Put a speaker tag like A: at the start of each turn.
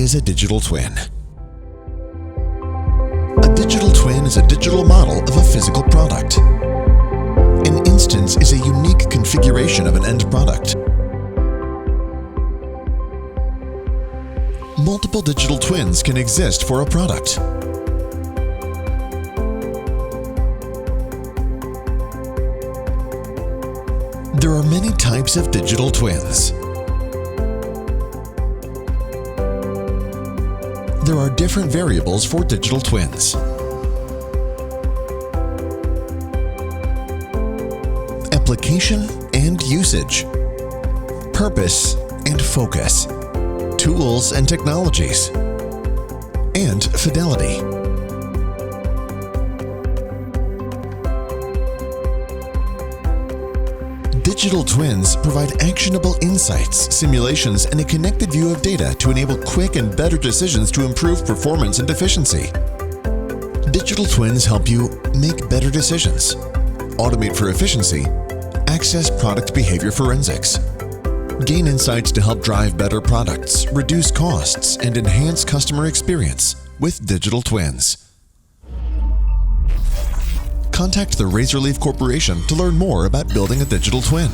A: is a digital twin? A digital twin is a digital model of a physical product. An instance is a unique configuration of an end product. Multiple digital twins can exist for a product. There are many types of digital twins. There are different variables for digital twins. Application and usage. Purpose and focus. Tools and technologies. And fidelity. Digital twins provide actionable insights, simulations, and a connected view of data to enable quick and better decisions to improve performance and efficiency. Digital twins help you make better decisions, automate for efficiency, access product behavior forensics, gain insights to help drive better products, reduce costs, and enhance customer experience with digital twins. Contact the Razorleaf Corporation to learn more about building a digital twin.